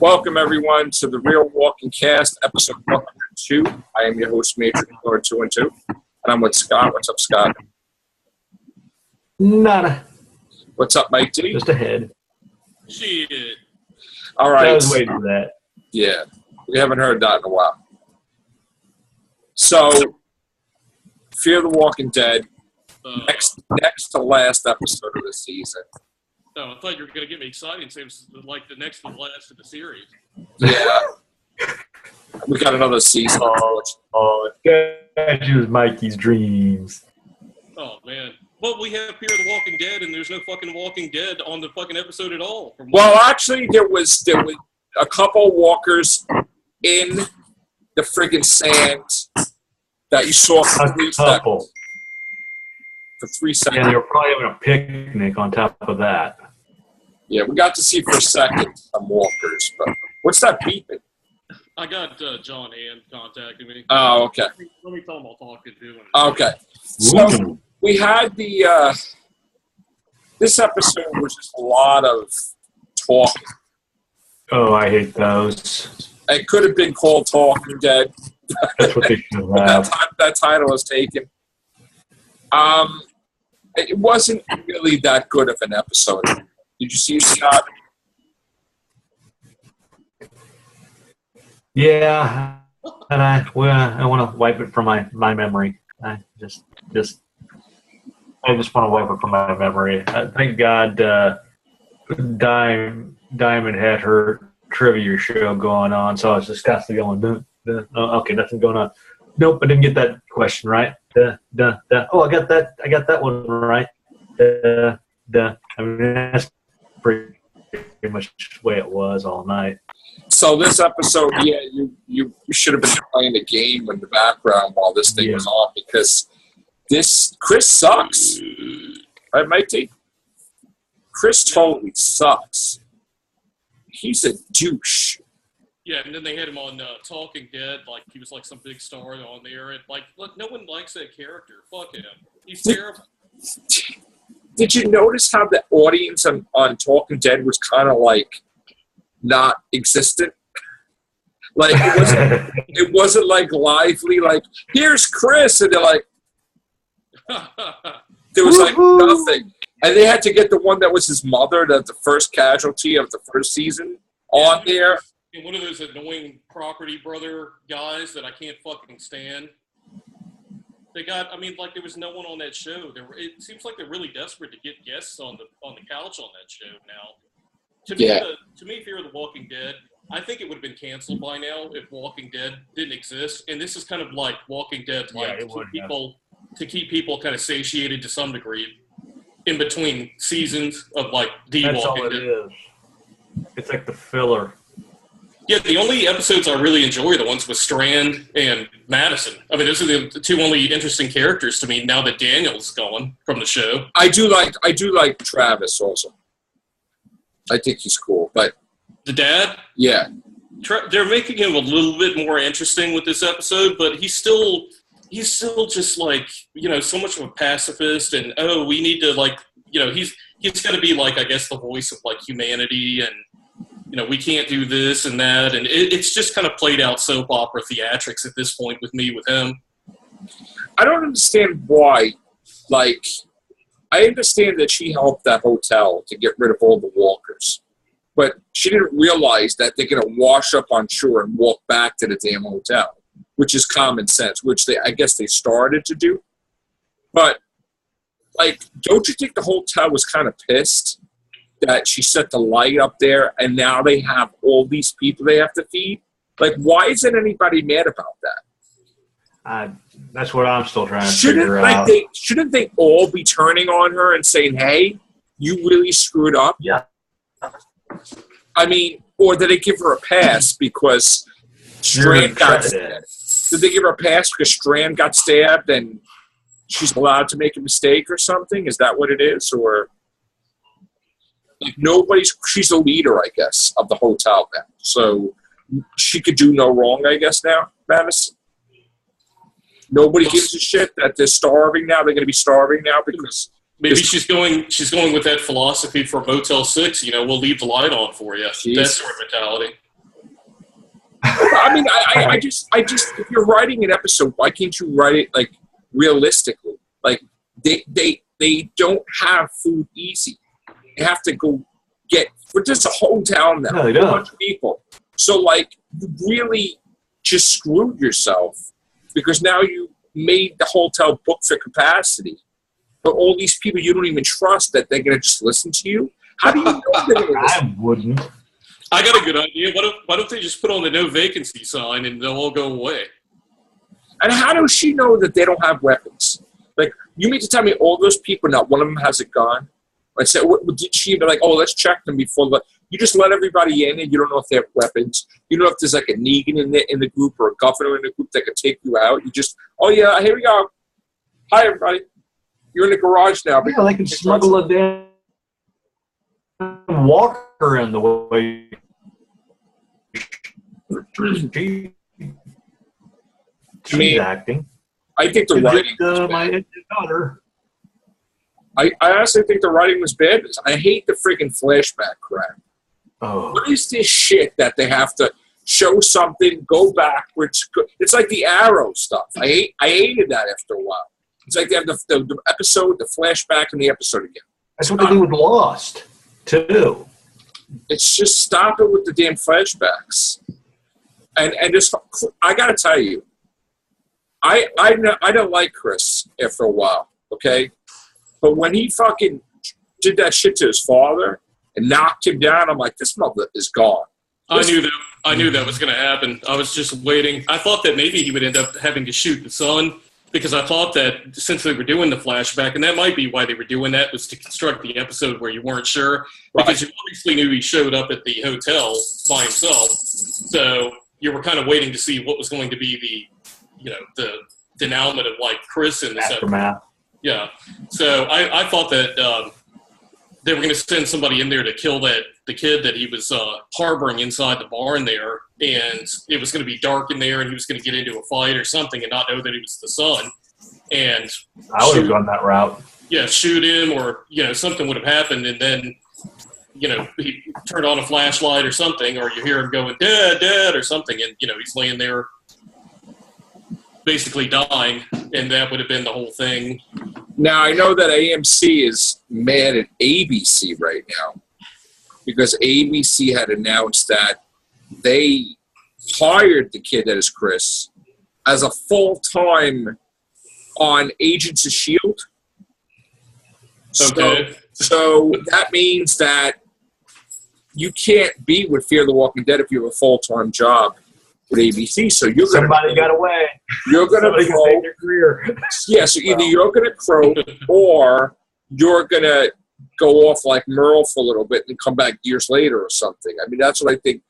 Welcome, everyone, to the Real Walking Cast, episode 102. I am your host, Matrix Lord 2 and 2, and I'm with Scott. What's up, Scott? Nada. What's up, Mike D? Just ahead. Shit. All right. I was waiting for that. Yeah, we haven't heard that in a while. So, Fear the Walking Dead, next to last episode of the season. Oh, I thought you were going to get me excited and say it was like the next to the last of the series. Yeah. We got another season. That was Mikey's dreams. Oh, man. Well, we have Fear the Walking Dead, and there's no fucking Walking Dead on the fucking episode at all. Well, actually, there was a couple walkers in the friggin' sand that you saw for 3 seconds. For 3 seconds. Yeah, they were probably having a picnic on top of that. Yeah, we got to see for a second some walkers. But what's that beeping? I got John Hand contacting me. Oh, okay. Let me tell him I'll talk to him. Okay. So we had this episode was just a lot of talking. Oh, I hate those. It could have been called Talking Dead. That's what they should have. that title was taken. It wasn't really that good of an episode. Did you see it, Scott? Yeah, and I want to wipe it from my memory. I just want to wipe it from my memory. Thank God Diamond had her trivia show going on, so I was just constantly going, oh, okay, nothing going on. Nope, I didn't get that question right. Oh, I got that one right. I mean, that's pretty much the way it was all night. So this episode, yeah, you should have been playing the game in the background while this thing was on, because Chris sucks. Right, Mikey? Chris totally sucks. He's a douche. Yeah, and then they had him on Talking Dead, like he was like some big star on there. And like, look, no one likes that character. Fuck him. He's terrible. Did you notice how the audience on Talking Dead was kind of like not existent? Like it wasn't like lively. Like, here's Chris, and they're like, there was like nothing. And they had to get the one that was his mother, the first casualty of the first season, on there. And one of those annoying property brother guys that I can't fucking stand. They got, I mean, like there was no one on that show. It seems like they're really desperate to get guests on the couch on that show now. To me, Fear of the Walking Dead, I think it would have been canceled by now if Walking Dead didn't exist. And this is kind of like Walking Dead, like to keep people kind of satiated to some degree in between seasons of like the That's Walking all it Dead. is. It's like the filler. Yeah, the only episodes I really enjoy are the ones with Strand and Madison. I mean, those are the two only interesting characters to me now that Daniel's gone from the show. I do like Travis also. I think he's cool, but The dad? yeah, They're making him a little bit more interesting with this episode, but he's still just like, you know, so much of a pacifist, and we need to, like, you know, he's going to be like, I guess, the voice of like humanity, and you know, we can't do this and that, and it's just kind of played out soap opera theatrics at this point with him. I don't understand why. Like, I understand that she helped that hotel to get rid of all the walkers, but she didn't realize that they're going to wash up on shore and walk back to the damn hotel, which is common sense, which I guess they started to do. But, like, don't you think the hotel was kind of pissed that she set the light up there and now they have all these people they have to feed? Like, why isn't anybody mad about that? That's what I'm still trying to figure out. Shouldn't they all be turning on her and saying, hey, you really screwed up? Yeah. I mean, or did they give her a pass because Strand got stabbed? Did they give her a pass because Strand got stabbed and she's allowed to make a mistake or something? Is that what it is? Or like she's the leader, I guess, of the hotel now. So she could do no wrong, I guess, now, Madison. Nobody gives a shit that they're starving now. They're going to be starving now because maybe she's going with that philosophy for Motel 6. You know, we'll leave the light on for you. Jeez. That sort of mentality. I mean, I just, if you're writing an episode, why can't you write it like realistically? Like they don't have food easy. They have to go get. But there's a whole town now, No, they a don't. bunch of people. So like, you really just screwed yourself because now you made the hotel book for capacity. But all these people you don't even trust that they're gonna just listen to you. How do you know they're gonna listen? I wouldn't. I got a good idea. Why don't they just put on the no vacancy sign and they'll all go away? And how does she know that they don't have weapons? Like, you mean to tell me all those people, not one of them has a gun? I said, did she be like, oh, let's check them before? You just let everybody in and you don't know if they have weapons. You don't know if there's like a Negan in the group or a governor in the group that could take you out. You just, oh yeah, here we go. Hi, everybody. You're in the garage now. Yeah, they can smuggle a damn walker in the way. She's acting. I think the writing was my bad. daughter. I honestly think the writing was bad. I hate the freaking flashback crap. Oh. What is this shit that they have to show something, go backwards? It's like the Arrow stuff. I hated that after a while. It's like they have the episode, the flashback, and the episode again. That's what they do with Lost, too. It's just stop it with the damn flashbacks. And just, I got to tell you, I don't like Chris after a while, okay? But when he fucking did that shit to his father and knocked him down, I'm like, this mother is gone. I knew that was going to happen. I was just waiting. I thought that maybe he would end up having to shoot the son because I thought that since they were doing the flashback, and that might be why they were doing that, was to construct the episode where you weren't sure. Because you obviously knew he showed up at the hotel by himself. So you were kind of waiting to see what was going to be the denouement of like Chris in this Aftermath. Yeah. So I thought that they were going to send somebody in there to kill the kid that he was harboring inside the barn there, and it was going to be dark in there, and he was going to get into a fight or something and not know that he was the son. And I would have gone that route. Yeah, shoot him, or something would have happened, and then he turned on a flashlight or something, or you hear him going "Dad, Dad" or something, and he's laying there basically dying, and that would have been the whole thing. Now, I know that AMC is mad at ABC right now because ABC had announced that they hired the kid that is Chris as a full-time on Agents of S.H.I.E.L.D. Okay. So that means that you can't be with Fear the Walking Dead if you have a full-time job with ABC. So you're somebody got away. You're going to crow. Their career. Yeah, so either you're going to crow or you're going to go off like Merle for a little bit and come back years later or something. I mean, that's what I think.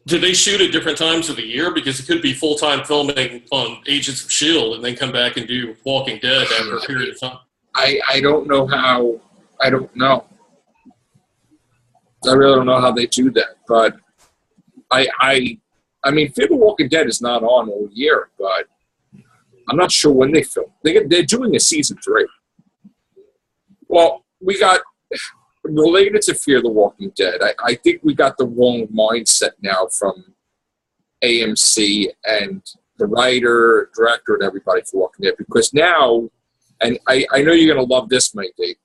Did they shoot at different times of the year? Because it could be full-time filming on Agents of S.H.I.E.L.D. and then come back and do Walking Dead after a period of time. I don't know how. I don't know. I really don't know how they do that. But I mean, Fear the Walking Dead is not on all year, but I'm not sure when they film. They're doing a season 3. Well, we got, related to Fear the Walking Dead, I think we got the wrong mindset now from AMC and the writer, director, and everybody for Walking Dead, because now, and I know you're going to love this, Mike Dave,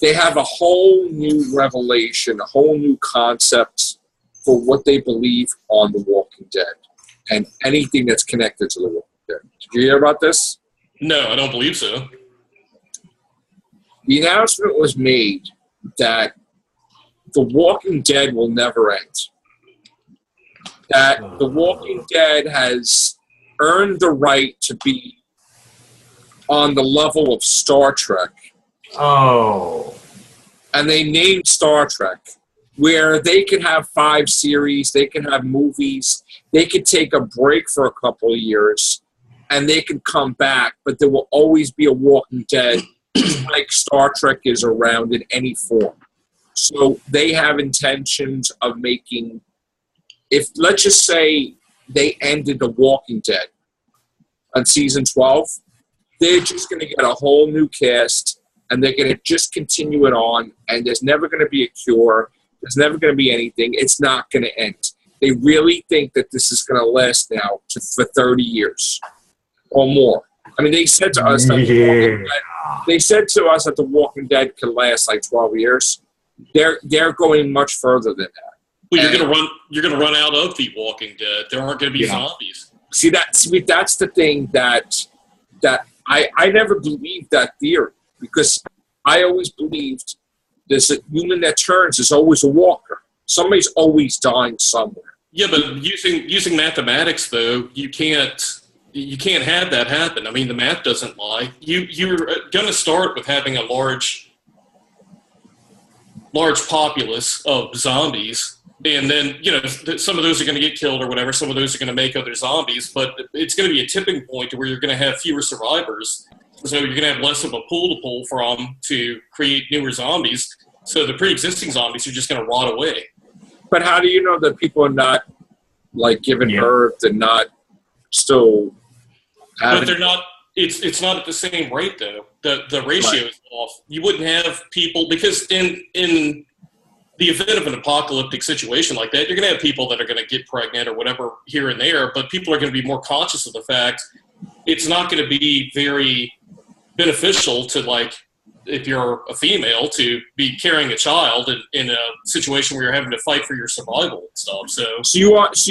they have a whole new revelation, a whole new concept for what they believe on The Walking Dead and anything that's connected to The Walking Dead. Did you hear about this? No, I don't believe so. The announcement was made that The Walking Dead will never end. That The Walking Dead has earned the right to be on the level of Star Trek. Oh. And they named Star Trek, where they can have 5 series, they can have movies, they could take a break for a couple of years, and they can come back, but there will always be a Walking Dead like Star Trek is around in any form. So they have intentions of making, if let's just say they ended The Walking Dead on season 12, they're just going to get a whole new cast, and they're going to just continue it on, and there's never going to be a cure. There's never going to be anything. It's not going to end. they really think that this is going to last now for 30 years or more. I mean, they said to us that The Walking Dead could last like 12 years. They're going much further than that. Well, you're gonna run out of the Walking Dead. There aren't going to be zombies. See, that's the thing that I never believed that theory, because I always believed there's a human that turns is always a walker. Somebody's always dying somewhere. Yeah, but using mathematics though, you can't have that happen. I mean, the math doesn't lie. You're going to start with having a large populace of zombies. And then, some of those are going to get killed or whatever. Some of those are going to make other zombies. But it's going to be a tipping point to where you're going to have fewer survivors. So you're going to have less of a pool to pull from to create newer zombies. So the pre-existing zombies are just going to rot away. But how do you know that people are not, like, giving birth and not still having... But they're not... It's not at the same rate, though. The ratio is off. You wouldn't have people... Because in the event of an apocalyptic situation like that, you're going to have people that are going to get pregnant or whatever here and there, but people are going to be more conscious of the fact it's not going to be very beneficial to, like, if you're a female, to be carrying a child in a situation where you're having to fight for your survival and stuff. So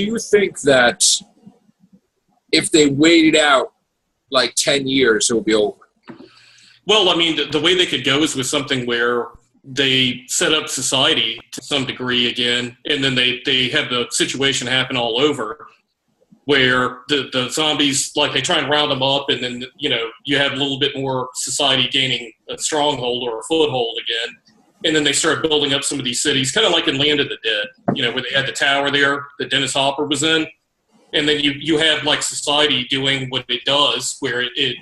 you think that if they waited out like 10 years, it will be over? Well, I mean, the way they could go is with something where they set up society to some degree again, and then they have the situation happen all over where the zombies, like, they try and round them up, and then, you have a little bit more society gaining a stronghold or a foothold again, and then they start building up some of these cities, kind of like in Land of the Dead, where they had the tower there that Dennis Hopper was in, and then you have, like, society doing what it does, where it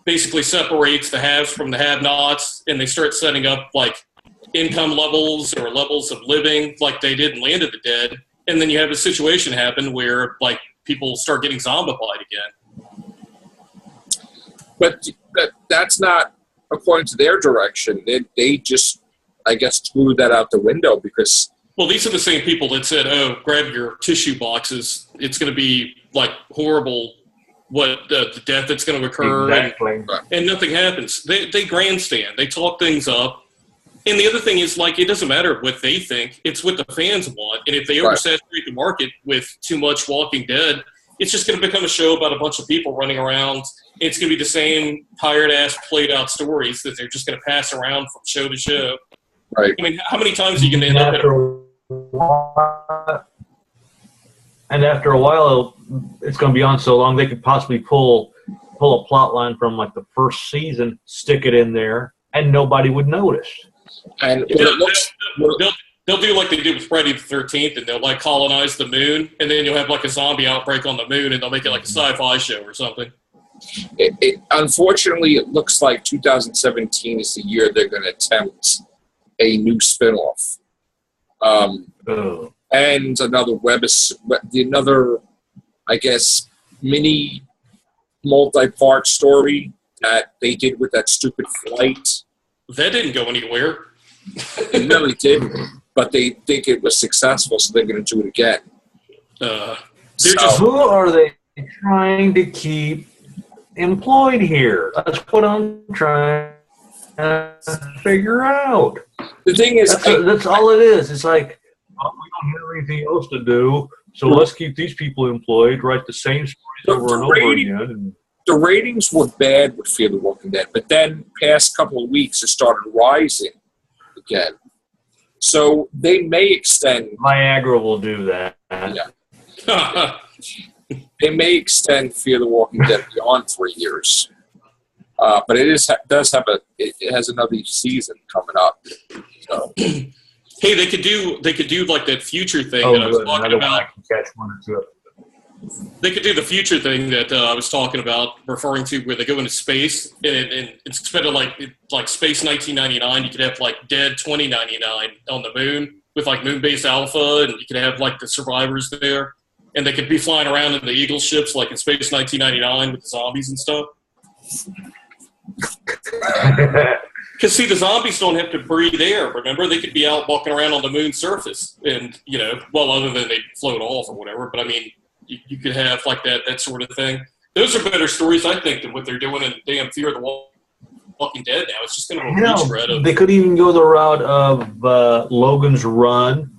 basically separates the haves from the have-nots, and they start setting up, like, income levels or levels of living like they did in Land of the Dead. And then you have a situation happen where, like, people start getting zombified again. But that's not according to their direction. They just, I guess, threw that out the window because... Well, these are the same people that said, oh, grab your tissue boxes. It's going to be, like, horrible what the death that's going to occur. Exactly. And nothing happens. They grandstand. They talk things up. And the other thing is, like, it doesn't matter what they think. It's what the fans want. And if they oversaturate the market with too much Walking Dead, it's just going to become a show about a bunch of people running around. It's going to be the same tired-ass, played-out stories that they're just going to pass around from show to show. Right. I mean, how many times are you going to end up at And after a while, it's going to be on so long, they could possibly pull a plot line from, like, the first season, stick it in there, and nobody would notice. And they'll do like they did with Friday the 13th, and they'll, like, colonize the moon, and then you'll have, like, a zombie outbreak on the moon, and they'll make it like a sci-fi show or something. Unfortunately, it looks like 2017 is the year they're going to attempt a new spinoff. And another, I guess, mini multi-part story that they did with that stupid flight. That didn't go anywhere. It really didn't, but they think it was successful, so they're going to do it again. Who are they trying to keep employed here? That's what I'm trying to figure out. The thing is... That's all it is. It's like, we don't have anything else to do, so let's keep these people employed, write the same stories over and over again. The ratings were bad with Fear the Walking Dead, but then past couple of weeks it started rising again. So they may extend... Viagra will do that. Yeah. They may extend Fear the Walking Dead beyond 3 years. But it has another season coming up. So. Hey, they could do like that future thing that I was talking about. I can catch one or two. They could do the future thing that I was talking about, referring to where they go into space, and instead of like Space 1999, you could have like Dead 2099 on the moon with like Moonbase Alpha, and you could have like the survivors there, and they could be flying around in the Eagle ships like in Space 1999 with the zombies and stuff. Because see, the zombies don't have to breathe air. Remember, they could be out walking around on the moon's surface, and well, other than they float off or whatever. But I mean, you could have like that sort of thing. Those are better stories, I think, than what they're doing in damn Fear the Walking Dead now. It's just kind of a retread of. They could even go the route of Logan's Run,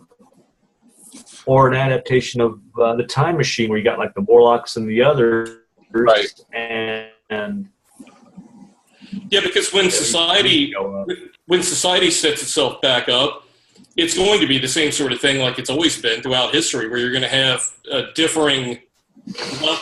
or an adaptation of the Time Machine, where you got like the Morlocks and the others, right? And yeah, because when society sets itself back up, it's going to be the same sort of thing like it's always been throughout history, where you're going to have differing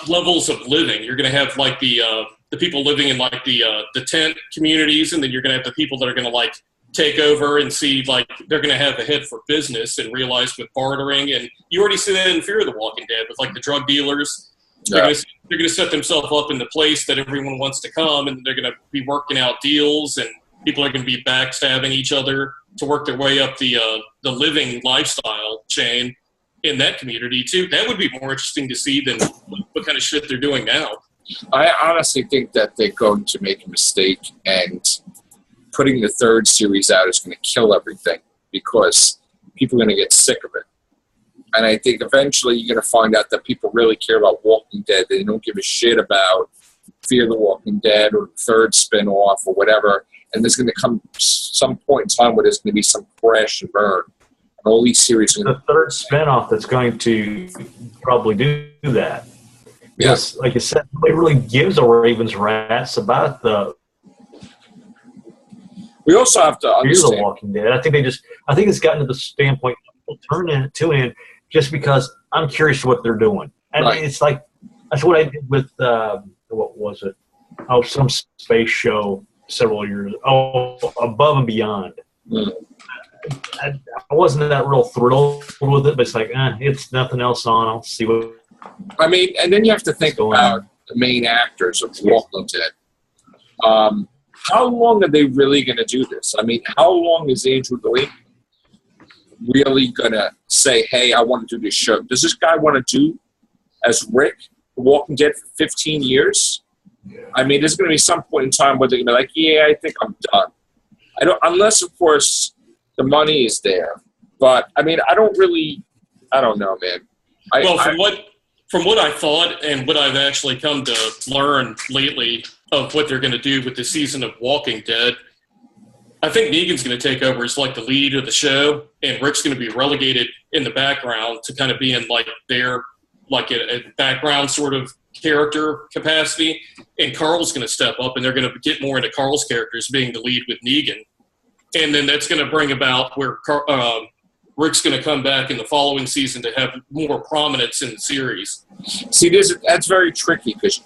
levels of living. You're going to have like the people living in like the tent communities, and then you're going to have the people that are going to like take over and see like they're going to have a head for business and realize with bartering. And you already see that in Fear of the Walking Dead with like the drug dealers. Yeah. They're going to set themselves up in the place that everyone wants to come, and they're going to be working out deals, and people are going to be backstabbing each other to work their way up the living lifestyle chain in that community too. That would be more interesting to see than what kind of shit they're doing now. I honestly think that they're going to make a mistake, and putting the third series out is going to kill everything because people are going to get sick of it. And I think eventually you're going to find out that people really care about Walking Dead. They don't give a shit about Fear the Walking Dead or the third spin-off or whatever. And there's going to come some point in time where there's going to be some crash and burn. And all these series are the third spin-off that's going to probably do that. Yes, like you said, nobody really gives a raven's rat's about the. We also have to understand Fear the Walking Dead. I think it's gotten to the standpoint people tune in just because I'm curious what they're doing. And right. It's like that's what I did with what was it? Oh, some space show several years. Oh, Above and Beyond. Mm. I wasn't that real thrilled with it, but it's like it's nothing else on. I'll see what. I mean, and then you have to think about the main actors of Walking Dead. How long are they really going to do this? I mean, how long is Andrew Lincoln really going to say, hey, I want to do this show? Does this guy want to do as Rick, Walking Dead, for 15 years? Yeah. I mean, there's going to be some point in time where they're going to be like, yeah, I think I'm done. Unless, of course, the money is there. But, I mean, I don't know, man. From what I thought and what I've actually come to learn lately of what they're going to do with the season of Walking Dead, I think Negan's going to take over as like the lead of the show, and Rick's going to be relegated in the background to kind of be in like their like a background sort of character capacity, and Carl's going to step up, and they're going to get more into Carl's characters being the lead with Negan, and then that's going to bring about where Rick's going to come back in the following season to have more prominence in the series. See, that's very tricky because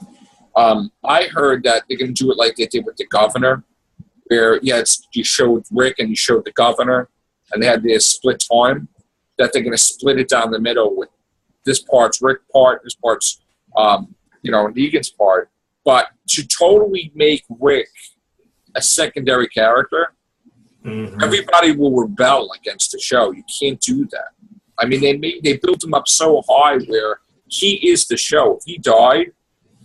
I heard that they're going to do it like they did with the Governor, where, you showed Rick and you showed the Governor, and they had their split time, that they're going to split it down the middle with this part's Rick part, this part's, Negan's part. But to totally make Rick a secondary character, everybody will rebel against the show. You can't do that. I mean, they built him up so high where he is the show. If he died,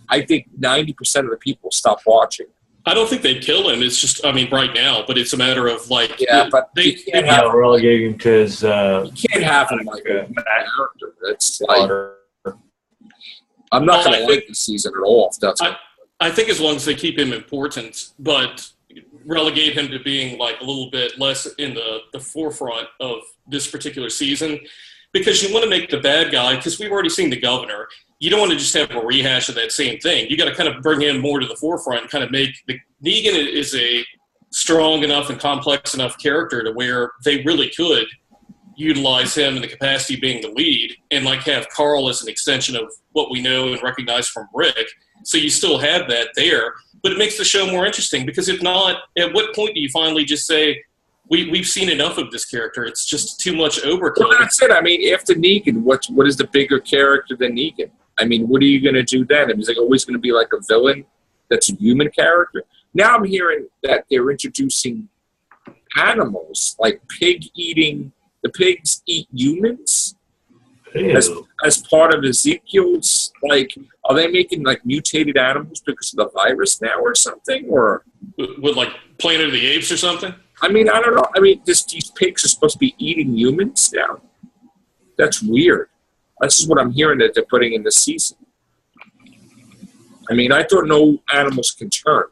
I think 90% of the people stop watching. I don't think they'd kill him. It's just, right now, but it's a matter of like. Yeah, but they can't relegate him to his. You can't have him like a character. It's like. I'm not going to like this season at all. If that's. I think as long as they keep him important, but relegate him to being like a little bit less in the forefront of this particular season, because you want to make the bad guy, because we've already seen the Governor. You don't want to just have a rehash of that same thing. You got to kind of bring him more to the forefront and kind of make Negan is a strong enough and complex enough character to where they really could utilize him in the capacity of being the lead and like have Carl as an extension of what we know and recognize from Rick. So you still have that there, but it makes the show more interesting, because if not, at what point do you finally just say, we've seen enough of this character, it's just too much overkill? Well, that's it. I mean, after Negan, what is the bigger character than Negan? I mean, what are you going to do then? I mean, is it always going to be like a villain that's a human character? Now I'm hearing that they're introducing animals, like the pigs eat humans. as part of Ezekiel's, like, are they making like mutated animals because of the virus now or something? Or with like Planet of the Apes or something? I mean, I don't know. I mean, these pigs are supposed to be eating humans now. That's weird. This is what I'm hearing that they're putting in the season. I mean, I thought no animals can turn.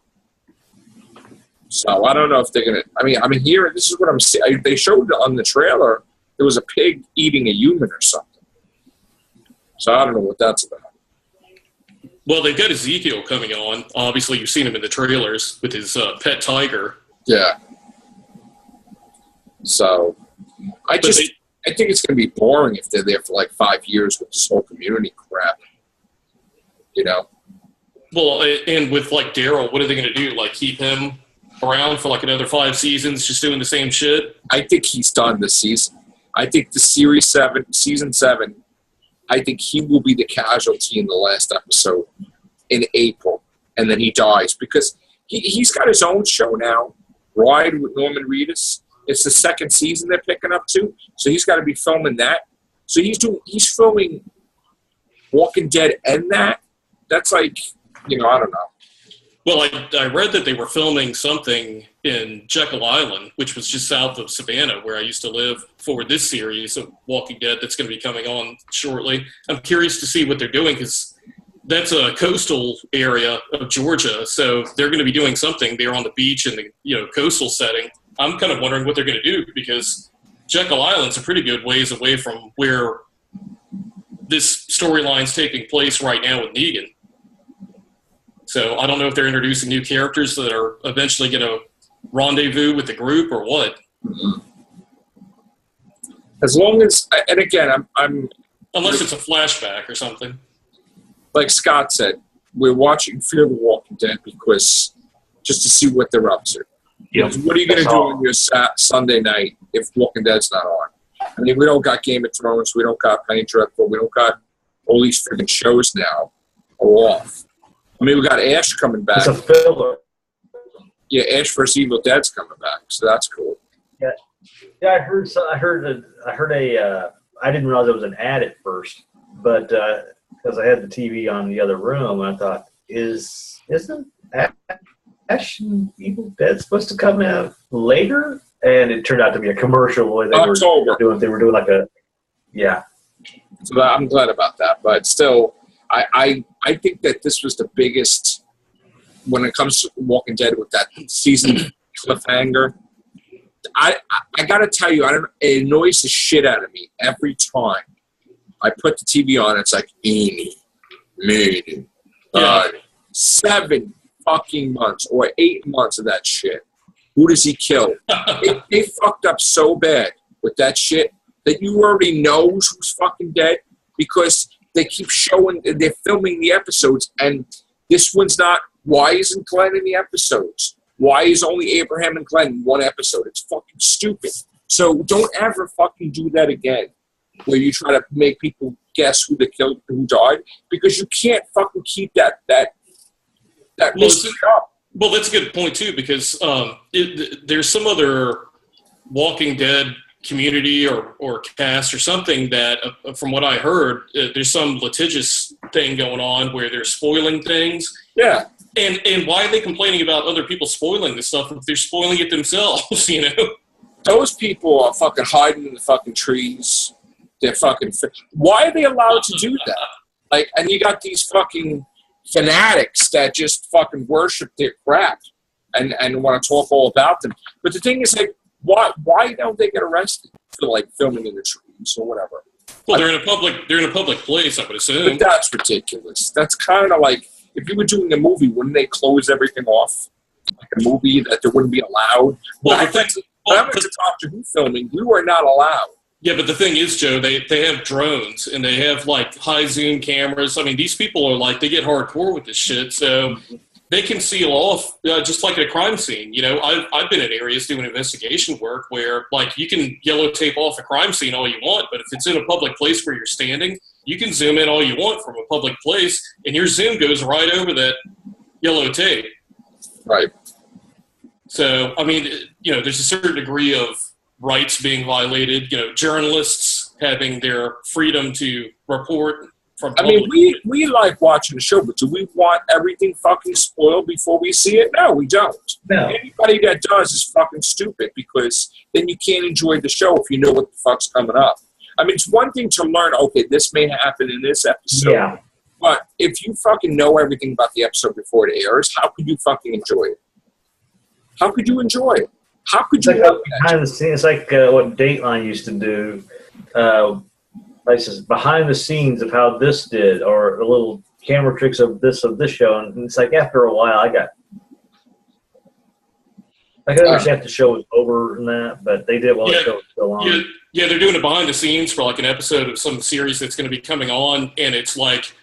So I don't know if they're gonna. I mean, I'm hearing. This is what I'm seeing. They showed on the trailer there was a pig eating a human or something. So I don't know what that's about. Well, they've got Ezekiel coming on. Obviously, you've seen him in the trailers with his pet tiger. Yeah. So I think it's going to be boring if they're there for like 5 years with this whole community crap. You know? Well, and with like Daryl, what are they going to do? Like keep him around for like another 5 seasons just doing the same shit? I think he's done this season. I think the season 7, I think he will be the casualty in the last episode in April, and then he dies because he's got his own show now, Ride with Norman Reedus. It's the 2nd season they're picking up to, so he's got to be filming that. So he's filming Walking Dead and that. That's like, I don't know. Well, I read that they were filming something in Jekyll Island, which was just south of Savannah, where I used to live, for this series of Walking Dead that's going to be coming on shortly. I'm curious to see what they're doing because that's a coastal area of Georgia, so they're going to be doing something there on the beach in the coastal setting. I'm kind of wondering what they're going to do because Jekyll Island's a pretty good ways away from where this storyline's taking place right now with Negan. So I don't know if they're introducing new characters that are eventually going to rendezvous with the group or what. As long as, and again, I'm unless it's a flashback or something. Like Scott said, we're watching Fear the Walking Dead because just to see what they're up to. Yep. What are you going to do on your Sunday night if Walking Dead's not on? I mean, we don't got Game of Thrones, we don't got Penny Dreadful, we don't got all these freaking shows now are off. I mean, we got Ash coming back. It's a filler. Yeah, Ash vs. Evil Dead's coming back, so that's cool. Yeah, I heard. I didn't realize it was an ad at first, but because I had the TV on the other room, I thought, isn't Ash and Evil Dead supposed to come out later? And it turned out to be a commercial where they were doing like a, yeah. So I'm glad about that, but still, I think that this was the biggest when it comes to Walking Dead with that season cliffhanger. I got to tell you, it annoys the shit out of me every time I put the TV on. It's like, Amy made it. 7 fucking months or 8 months of that shit. Who does he kill? They fucked up so bad with that shit that you already know who's fucking dead because they keep showing, they're filming the episodes, and this one's not. Why isn't Glenn in the episodes? Why is only Abraham and Glenn in one episode? It's fucking stupid. So don't ever fucking do that again, where you try to make people guess who died, because you can't fucking keep that mystery up. Well, that's a good point too, because there's some other Walking Dead community or cast or something that, from what I heard, there's some litigious thing going on where they're spoiling things. Yeah. And why are they complaining about other people spoiling this stuff if they're spoiling it themselves, Those people are fucking hiding in the fucking trees. They're fucking... Why are they allowed to do that? Like, and you got these fucking fanatics that just fucking worship their crap and want to talk all about them. But the thing is, like, why don't they get arrested for, like, filming in the trees or whatever? Well, they're in a public place, I would assume. But that's ridiculous. That's kind of like, if you were doing a movie, wouldn't they close everything off? Like a movie that there wouldn't be allowed? When I went to Doctor Who filming, we were not allowed. Yeah, but the thing is, Joe, they have drones and they have like high zoom cameras. I mean, these people are like, they get hardcore with this shit, so they can seal off just like at a crime scene. I've been in areas doing investigation work where like you can yellow tape off a crime scene all you want, but if it's in a public place where you're standing, you can zoom in all you want from a public place, and your zoom goes right over that yellow tape. Right. So, I mean, there's a certain degree of rights being violated. Journalists having their freedom to report from I mean, public. we like watching the show, but do we want everything fucking spoiled before we see it? No, we don't. No. Anybody that does is fucking stupid, because then you can't enjoy the show if you know what the fuck's coming up. I mean, it's one thing to learn, okay, this may happen in this episode. Yeah. But if you fucking know everything about the episode before it airs, how could you fucking enjoy it? How could you enjoy it? How could you? It's like behind the scenes, like what Dateline used to do. Like says behind the scenes of how this did, or the little camera tricks of this show, and it's like after a while, I understand the show was over and that, but they did while the show was still on. Yeah, they're doing it behind the scenes for like an episode of some series that's going to be coming on, and it's like,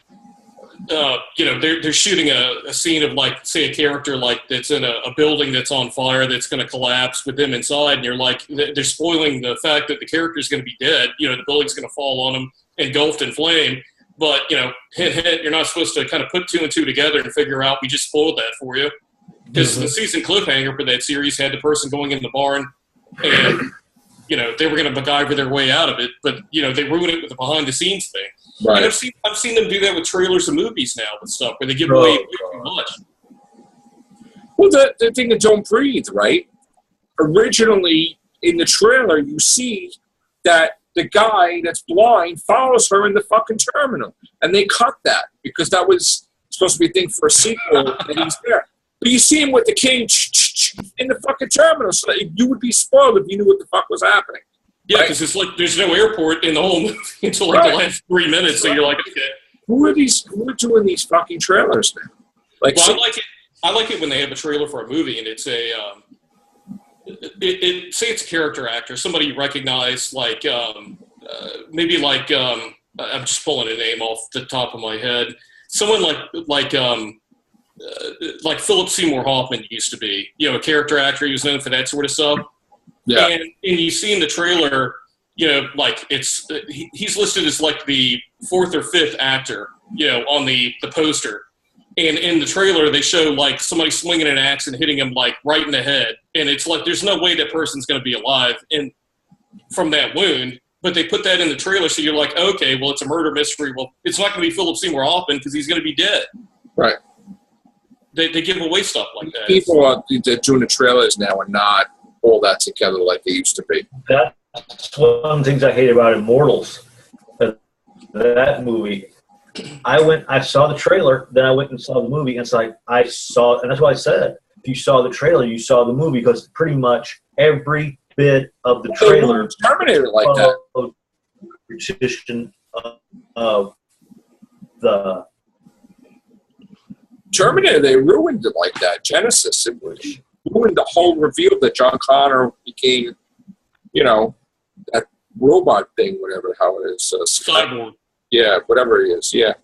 they're shooting a scene of, like, say, a character like that's in a building that's on fire that's going to collapse with them inside, and you're like, they're spoiling the fact that the character's going to be dead. The building's going to fall on them, engulfed in flame. But hint, hint, you're not supposed to kind of put two and two together and figure out we just spoiled that for you, because the season cliffhanger for that series had the person going in the barn and they were going to MacGyver their way out of it, but they ruined it with the behind the scenes thing. Right. And I've seen them do that with trailers of movies now and stuff, where they give away way too much. Well, the thing of Don't Breathe, right? Originally, in the trailer, you see that the guy that's blind follows her in the fucking terminal, and they cut that because that was supposed to be a thing for a sequel, and he's there. But you see him with the cane in the fucking terminal, so you would be spoiled if you knew what the fuck was happening. Yeah, because it's like there's no airport in the whole movie until like the last 3 minutes, so you're like, okay. Who are doing these fucking trailers now? Well, I like it when they have a trailer for a movie and it's say it's a character actor, somebody you recognize, like maybe like I'm just pulling a name off the top of my head. Someone like Philip Seymour Hoffman used to be, a character actor. He was known for that sort of stuff. Yeah. And you see in the trailer, like he's listed as like the fourth or fifth actor, on the poster. And in the trailer, they show like somebody swinging an axe and hitting him like right in the head. And it's like there's no way that person's going to be alive from that wound. But they put that in the trailer, so you're like, okay, well, it's a murder mystery. Well, it's not going to be Philip Seymour Hoffman because he's going to be dead. Right. They give away stuff like that. People are doing the trailers now and not all that together like they used to be. That's one of the things I hate about Immortals. That movie. I saw the trailer, then I went and saw the movie, and it's like and that's what I said. If you saw the trailer, you saw the movie, because pretty much every bit of the trailer Terminator like that. Repetition of the Terminator, they ruined it like that. Genesis, it ruined the whole reveal that John Connor became, that robot thing, whatever the hell it is. Cyborg. Yeah, whatever it is, yeah.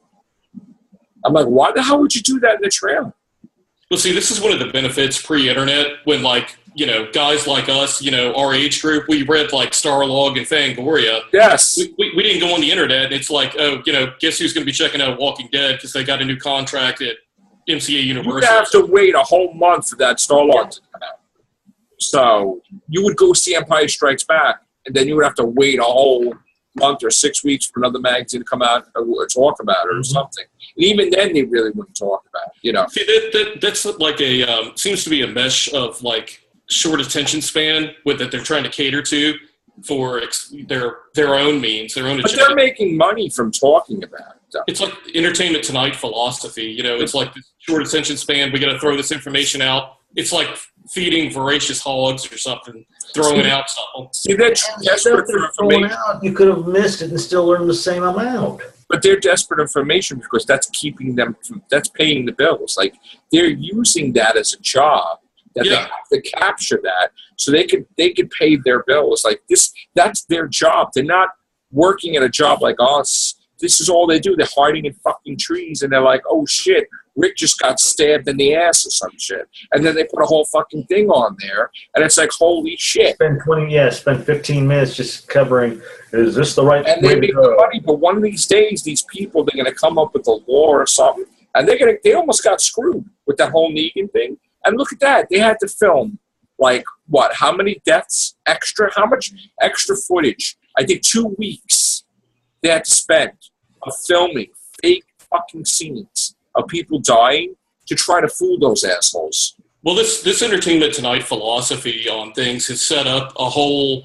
I'm like, why the hell would you do that in the trailer? Well, see, this is one of the benefits pre-internet when, like, guys like us, our age group, we read, like, Starlog and Fangoria. Yes. We didn't go on the internet. It's like, oh, guess who's going to be checking out Walking Dead because they got a new contract at MCA Universal. You'd have to wait a whole month for that Starlog to come out. So you would go see Empire Strikes Back, and then you would have to wait a whole month or 6 weeks for another magazine to come out or talk about it or something. And even then, they really wouldn't talk about it, See, that's like seems to be a mesh of, like, short attention span that they're trying to cater to for their own means, their own agenda. But they're making money from talking about it. It's like Entertainment Tonight philosophy. It's like this short attention span. We got to throw this information out. It's like feeding voracious hogs or something, throwing out something. See, they're desperate for information. You could have missed it and still learned the same amount. But they're desperate information because that's keeping them that's paying the bills. Like, they're using that as a job. That they have to capture that so they could pay their bills. Like that's their job. They're not working at a job like us. This is all they do. They're hiding in fucking trees, and they're like, oh shit, Rick just got stabbed in the ass or some shit. And then they put a whole fucking thing on there, and it's like, holy shit. Spend 15 minutes just covering, is this the right and way they make to go? money, but one of these days, these people, they're going to come up with a law or something, and they almost got screwed with that whole Negan thing. And look at that. They had to film, like, what? How many deaths extra? How much extra footage I think 2 weeks they had to spend of filming fake fucking scenes of people dying to try to fool those assholes. Well, this Entertainment Tonight philosophy on things has set up a whole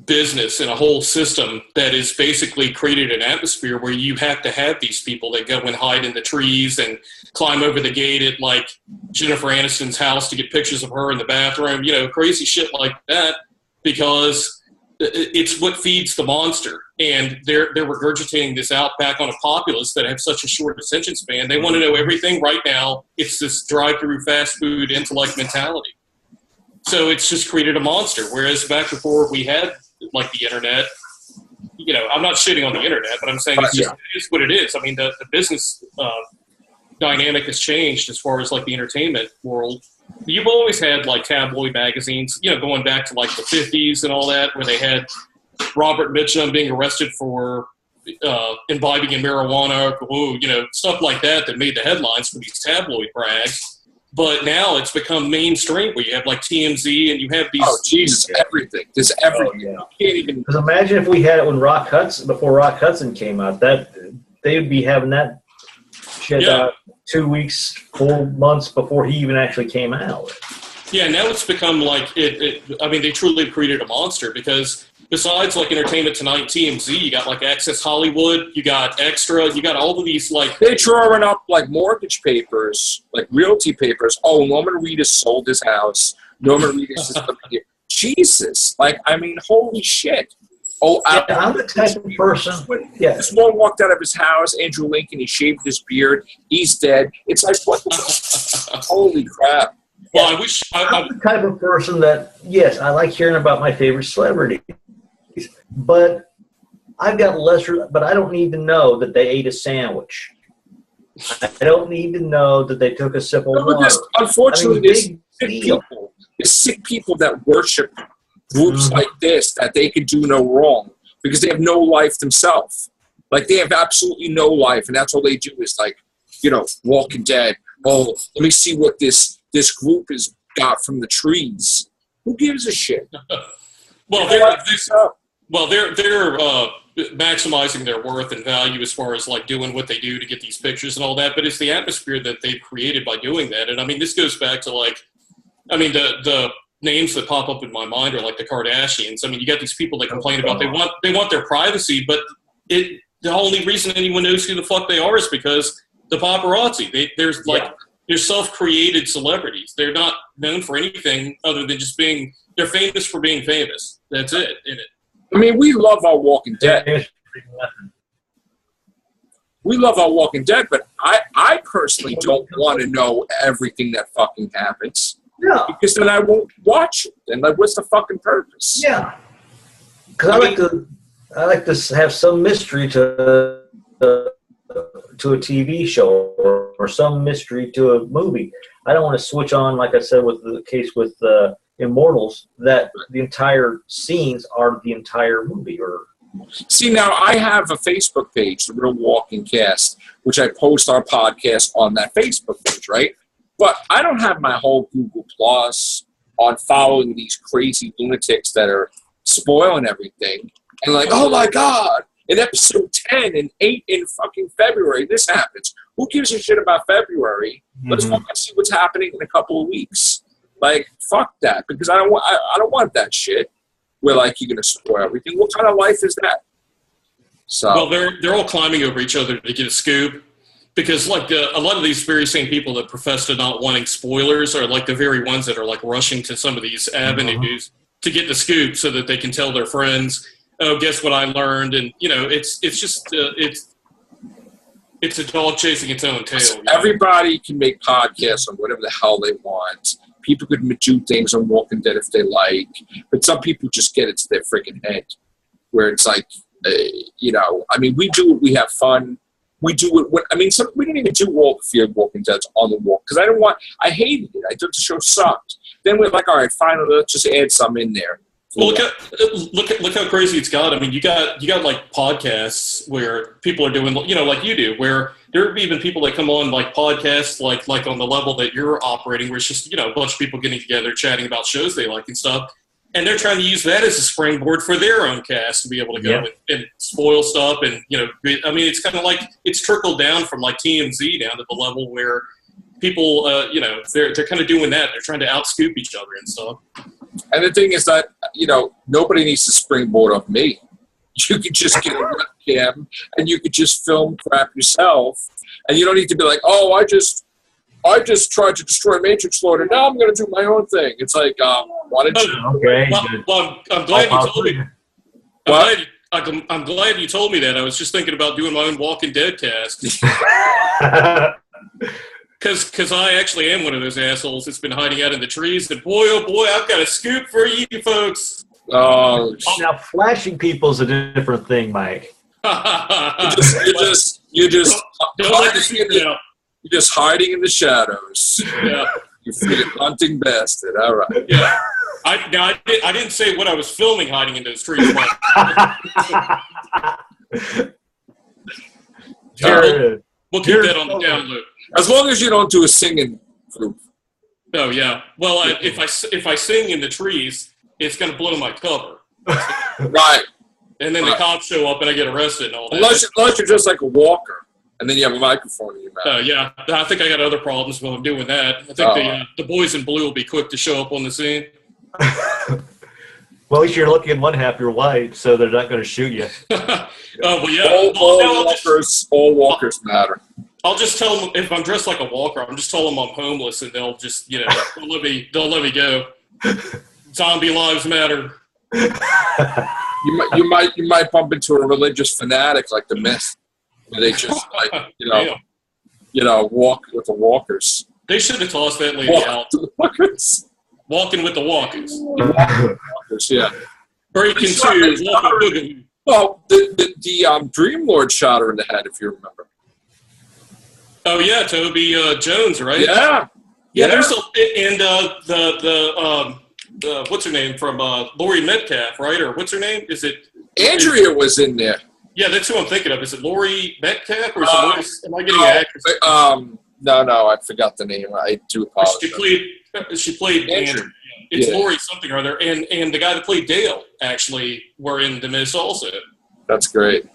business and a whole system that has basically created an atmosphere where you have to have these people that go and hide in the trees and climb over the gate at like Jennifer Aniston's house to get pictures of her in the bathroom, crazy shit like that, because it's what feeds the monster. And they're regurgitating this out back on a populace that have such a short attention span. They want to know everything right now. It's this drive-through fast food intellect mentality. So it's just created a monster. Whereas back before we had like the internet, I'm not shitting on the internet, but I'm saying it is what it is. I mean, the business dynamic has changed as far as like the entertainment world. You've always had like tabloid magazines, going back to like the 50s and all that, where they had Robert Mitchum being arrested for imbibing in marijuana, stuff like that made the headlines for these tabloid brags. But now it's become mainstream where you have like TMZ and you have these. Oh, Jesus, everything. There's everything. Oh, yeah. You can't even. Because imagine if we had it when before Rock Hudson came out, that they would be having that shit out 2 weeks, 4 months before he even actually came out. Yeah, now it's become like they truly created a monster because besides like Entertainment Tonight, TMZ, you got like Access Hollywood, you got Extra, you got all of these like... They're drawing up like mortgage papers, like realty papers. Oh, Norman Reedus sold his house. Norman Reedus is here. Jesus. Holy shit. Oh, I'm the type of person... This one walked out of his house, Andrew Lincoln, he shaved his beard. He's dead. It's like, what the... Holy crap. Well, yeah. I'm the type of person that, yes, I like hearing about my favorite celebrity. But I've got but I don't need to know that they ate a sandwich. I don't need to know that they took a sip of water. Unfortunately, there's sick people that worship groups like this, that they can do no wrong because they have no life themselves. Like, they have absolutely no life, and that's all they do is, like, Walking Dead. Oh, let me see what this group has got from the trees. Who gives a shit? Well, they're maximizing their worth and value as far as like doing what they do to get these pictures and all that. But it's the atmosphere that they've created by doing that. And I mean, this goes back to the names that pop up in my mind are like the Kardashians. I mean, you got these people that complain about they want their privacy, but the only reason anyone knows who the fuck they are is because the paparazzi. They're self-created celebrities. They're not known for anything other than just they're famous for being famous. That's it, isn't it? I mean, we love our Walking Dead. We love our Walking Dead, but I personally don't want to know everything that fucking happens. Yeah. Because then I won't watch it. And what's the fucking purpose? Yeah. Because I like to have some mystery to a TV show or some mystery to a movie. I don't want to switch on, like I said, with the case with Immortals, that the entire scenes are the entire movie. See, now I have a Facebook page, The Real Walking Cast, which I post our podcast on that Facebook page, right? But I don't have my whole Google Plus on following these crazy lunatics that are spoiling everything. And like, oh my God, in episode 10 and 8 in fucking February, this happens. Who gives a shit about February? Let's want to see what's happening in a couple of weeks. Like, fuck that, because I don't want that shit where, like, you're going to spoil everything. What kind of life is that? So, well, they're all climbing over each other to get a scoop because, like, a lot of these very same people that profess to not wanting spoilers are, like, the very ones that are, like, rushing to some of these avenues to get the scoop so that they can tell their friends, oh, guess what I learned? And, it's just it's a dog chasing its own tail. So everybody can make podcasts on whatever the hell they want. People could do things on Walking Dead if they like, but some people just get it to their freaking head, where it's like, I mean, we do it. We have fun. We do it. We didn't even do all the Fear Walking Dead on the walk because I hated it. I thought the show sucked. Then we're like, all right, finally, let's just add some in there. Well, look how crazy it's got. I mean, you got like podcasts where people are doing, like you do, where there are even people that come on like podcasts, like on the level that you're operating, where it's just, a bunch of people getting together, chatting about shows they like and stuff. And they're trying to use that as a springboard for their own cast to be able to go and spoil stuff. And, I mean, it's kind of like it's trickled down from like TMZ down to the level where people, they're kind of doing that. They're trying to outscoop each other and stuff. And the thing is that, nobody needs to springboard off me. You could just get a webcam and you could just film crap yourself. And you don't need to be like, oh, I just tried to destroy Matrix Lord, and now I'm going to do my own thing. It's like, why did you? Okay. Well, I'm glad you told me. I'm glad you told me that. I was just thinking about doing my own Walking Dead cast. Because I actually am one of those assholes that's been hiding out in the trees. And boy, oh boy, I've got a scoop for you folks. Oh, now flashing people's a different thing, Mike. You're just Don't let the secret out. You're just hiding in the shadows. Yeah. You feel hunting bastard. All right. Yeah. I didn't say what I was filming hiding in those trees. Jared, We'll keep that on the down loop. As long as you don't do a singing group. Oh, yeah. Well, if I sing in the trees, it's going to blow my cover. Right. And then the cops show up and I get arrested and all that. Unless you're just like a walker, and then you have a microphone in your mouth. Yeah. I think I got other problems while I'm doing that. I think the boys in blue will be quick to show up on the scene. Well, at least you're looking one half, you're white, so they're not going to shoot you. Well, yeah. All walkers matter. I'll just tell them if I'm dressed like a walker. I'm just telling them I'm homeless, and they'll just they'll let me go. Zombie lives matter. You might bump into a religious fanatic like the Mist, where they just walk with the walkers. They should have tossed that lady out. Walking with the walkers. Walkers, yeah. Breaking two. Well, the Dream Lord shot her in the head, if you remember. Oh yeah, Toby Jones, right? Yeah. There's the what's her name from Laurie Metcalf, right? Or what's her name? Is it Andrea was in there? Yeah, that's who I'm thinking of. Is it Laurie Metcalf or is it am I getting an actress? No, I forgot the name. I do apologize. She played Andrew. It's Laurie something or other, and the guy that played Dale actually were in The Mist also. That's great.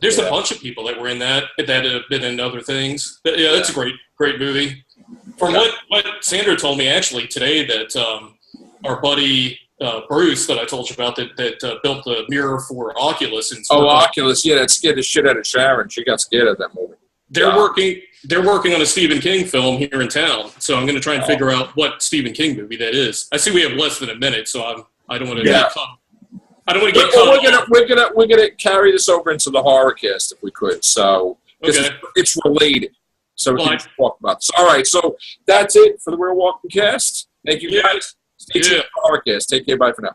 There's a bunch of people that were in that have been in other things. But yeah, that's a great movie. From what Sandra told me actually today that our buddy Bruce that I told you about that built the mirror for Oculus. Oculus, yeah, that scared the shit out of Sharon. She got scared of that movie. They're working on a Stephen King film here in town, so I'm going to try and figure out what Stephen King movie that is. I see we have less than a minute, so I don't want to get caught. I don't want to get caught. We're gonna carry this over into the horror cast if we could. So it's related. So we can talk about this. All right, so that's it for the Real Walking Cast. Thank you guys. Stay tuned for the horror cast. Take care. Bye for now.